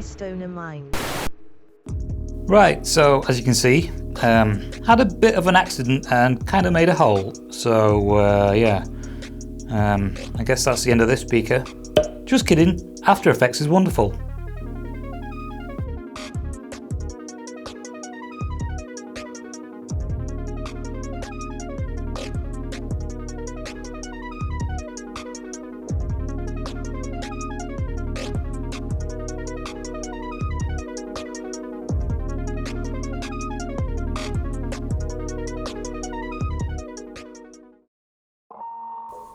my stoner mind. Right, so as you can see, had a bit of an accident and kind of made a hole. So yeah, I guess that's the end of this speaker. Just kidding, After Effects is wonderful.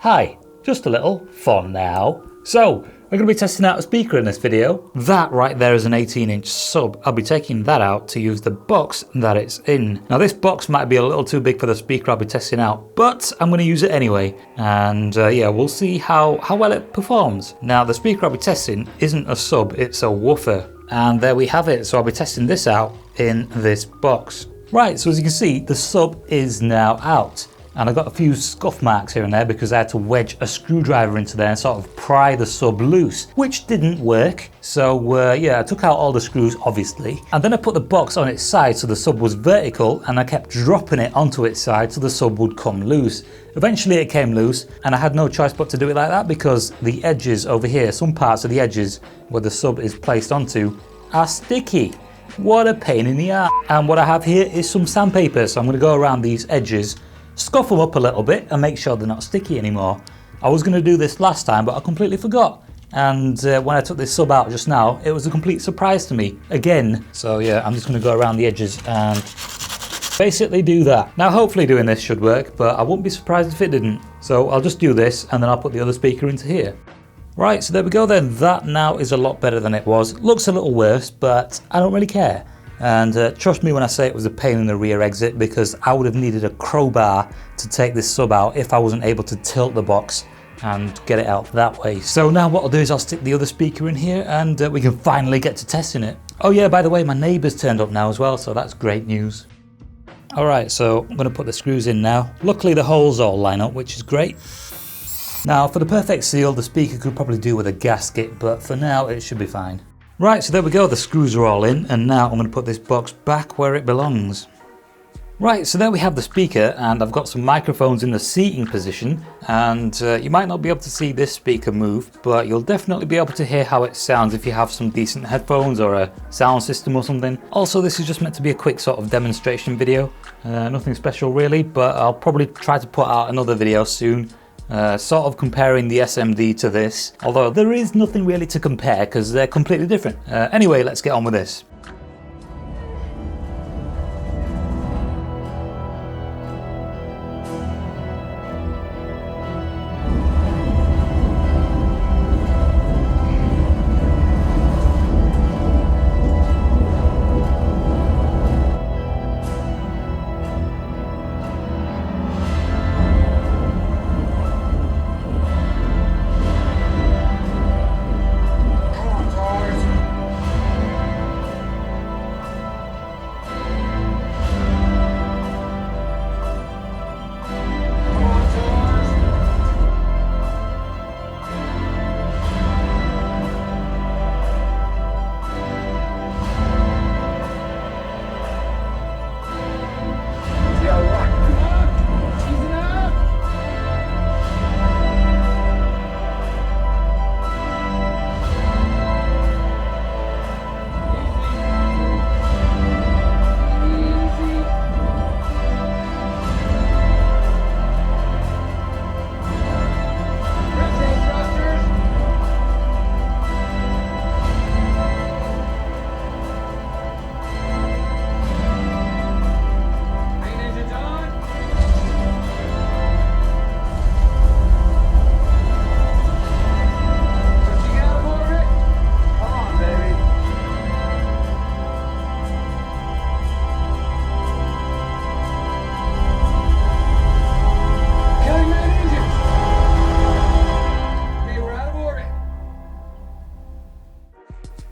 Hi, just a little fun now. So, we're going to be testing out a speaker in this video. That right there is an 18-inch sub. I'll be taking that out to use the box that it's in. Now this box might be a little too big for the speaker I'll be testing out, but I'm going to use it anyway. And yeah, we'll see how well it performs. Now the speaker I'll be testing isn't a sub, it's a woofer. And there we have it. So I'll be testing this out in this box. Right, so as you can see, the sub is now out. And I've got a few scuff marks here and there because I had to wedge a screwdriver into there and sort of pry the sub loose, which didn't work. So yeah, I took out all the screws, obviously. And then I put the box on its side so the sub was vertical, and I kept dropping it onto its side so the sub would come loose. Eventually it came loose, and I had no choice but to do it like that because the edges over here, some parts of the edges where the sub is placed onto, are sticky. What a pain in the ass. And what I have here is some sandpaper, so I'm going to go around these edges, scuff them up a little bit and make sure they're not sticky anymore. I was going to do this last time, but I completely forgot. And when I took this sub out just now, it was a complete surprise to me again. So yeah, I'm just going to go around the edges and basically do that. Now hopefully doing this should work, but I wouldn't be surprised if it didn't. So I'll just do this and then I'll put the other speaker into here. Right, so there we go then. That now is a lot better than it was. Looks a little worse, but I don't really care. And trust me when I say it was a pain in the rear exit, because I would have needed a crowbar to take this sub out if I wasn't able to tilt the box and get it out that way. So now what I'll do is I'll stick the other speaker in here and we can finally get to testing it. Oh yeah, by the way, my neighbour's turned up now as well, so that's great news. Alright, so I'm going to put the screws in now. Luckily the holes all line up, which is great. Now for the perfect seal, the speaker could probably do with a gasket, but for now it should be fine. Right, so there we go, the screws are all in, and now I'm going to put this box back where it belongs. Right, so there we have the speaker, and I've got some microphones in the seating position, and you might not be able to see this speaker move, but you'll definitely be able to hear how it sounds if you have some decent headphones or a sound system or something. Also, this is just meant to be a quick sort of demonstration video, nothing special really, but I'll probably try to put out another video soon. Sort of comparing the SMD to this, although there is nothing really to compare because they're completely different. Anyway, let's get on with this.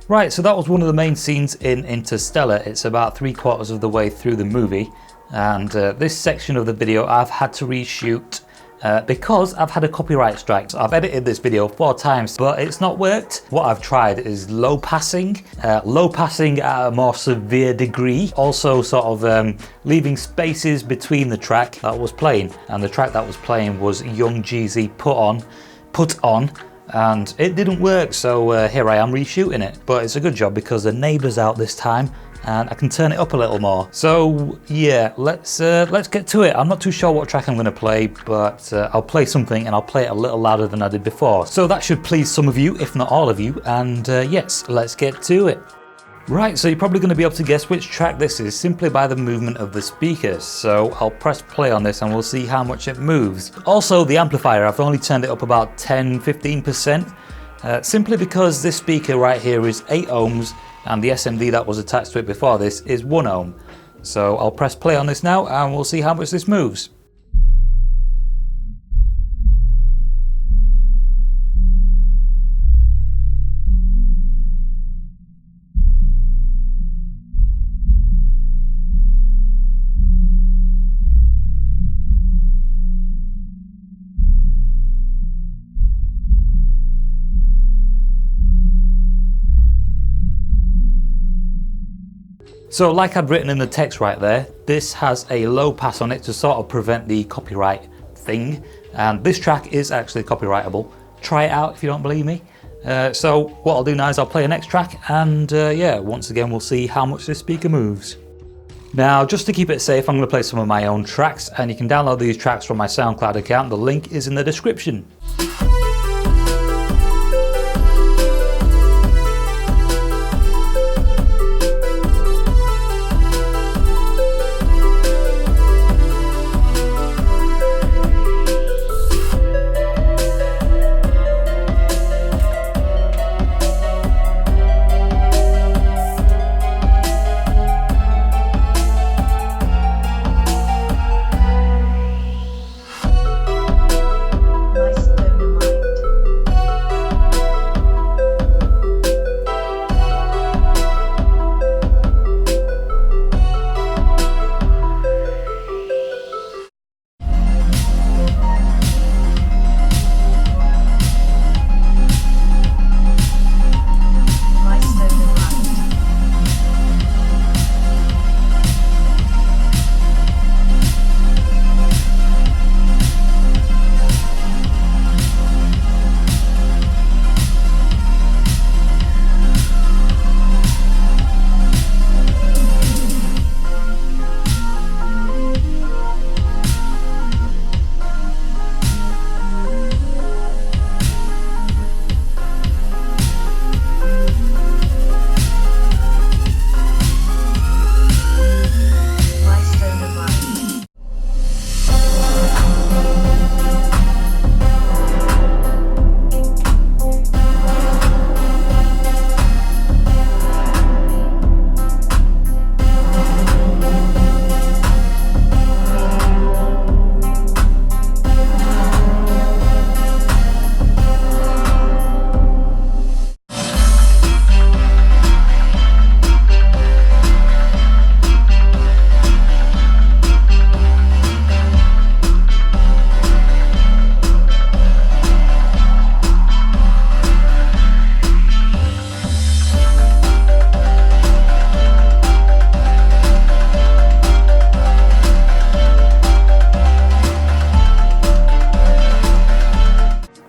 Right, so that was one of the main scenes in Interstellar. It's about 3/4 of the way through the movie, and this section of the video I've had to reshoot because I've had a copyright strike. So I've edited this video 4 times, but it's not worked. What I've tried is low passing at a more severe degree. Also sort of leaving spaces between the track that was playing. And the track that was playing was Young Jeezy Put On. And it didn't work, so here I am reshooting it. But it's a good job because the neighbour's out this time and I can turn it up a little more. So yeah, let's get to it. I'm not too sure what track I'm going to play, but I'll play something and I'll play it a little louder than I did before. So that should please some of you, if not all of you, and yes, let's get to it. Right, so you're probably going to be able to guess which track this is simply by the movement of the speakers. So I'll press play on this and we'll see how much it moves. Also, the amplifier, I've only turned it up about 10-15%, simply because this speaker right here is 8 ohms and the SMD that was attached to it before this is 1 ohm. So I'll press play on this now and we'll see how much this moves. So like I'd written in the text right there, this has a low pass on it to sort of prevent the copyright thing. And this track is actually copyrightable. Try it out if you don't believe me. So what I'll do now is I'll play a next track and yeah, once again we'll see how much this speaker moves. Now just to keep it safe, I'm going to play some of my own tracks and you can download these tracks from my SoundCloud account. The link is in the description.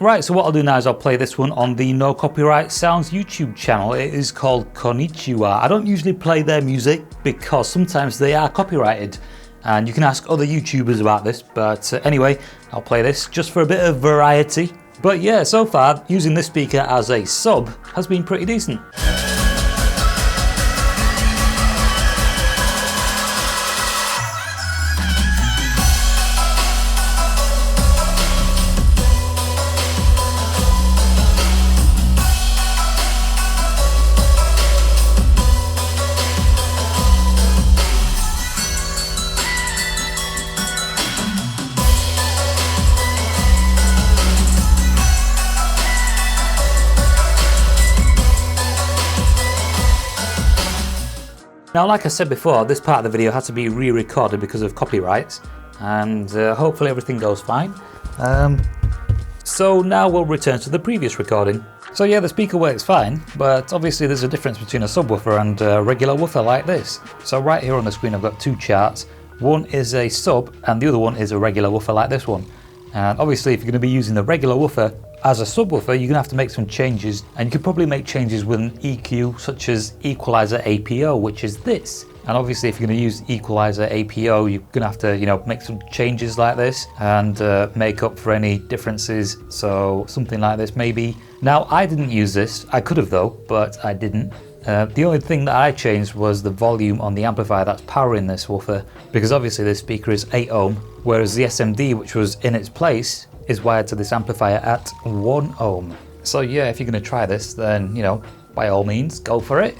Right, so what I'll do now is I'll play this one on the No Copyright Sounds YouTube channel. It is called Konnichiwa. I don't usually play their music because sometimes they are copyrighted and you can ask other YouTubers about this, but anyway, I'll play this just for a bit of variety. But yeah, so far using this speaker as a sub has been pretty decent. Now, like I said before, this part of the video had to be re-recorded because of copyrights, and hopefully everything goes fine. So now we'll return to the previous recording. So yeah, the speaker works fine, but obviously there's a difference between a subwoofer and a regular woofer like this. So right here on the screen I've got two charts. One is a sub and the other one is a regular woofer like this one. And obviously if you're going to be using the regular woofer as a subwoofer, you're going to have to make some changes, and you could probably make changes with an EQ such as equalizer APO, which is this. And obviously if you're going to use equalizer APO, you're going to have to, make some changes like this and make up for any differences. So something like this maybe. Now I didn't use this, I could have though, but I didn't. The only thing that I changed was the volume on the amplifier that's powering this woofer, because obviously this speaker is 8 ohm, whereas the SMD, which was in its place, is wired to this amplifier at 1 ohm. So yeah, if you're going to try this, then, by all means, go for it.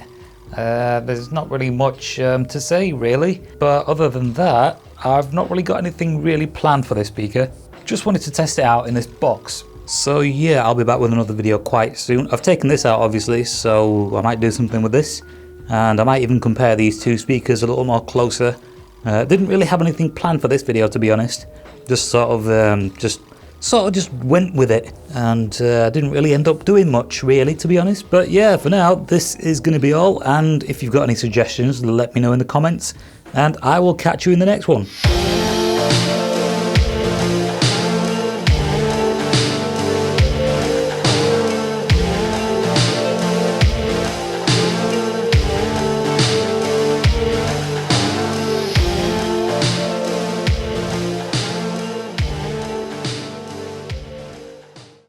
There's not really much to say really, but other than that, I've not really got anything really planned for this speaker. Just wanted to test it out in this box. So yeah, I'll be back with another video quite soon. I've taken this out obviously, so I might do something with this, and I might even compare these two speakers a little more closer. Didn't really have anything planned for this video, to be honest. Just sort of went with it, and didn't really end up doing much really, to be honest. But yeah, for now this is going to be all, and if you've got any suggestions, let me know in the comments, and I will catch you in the next one.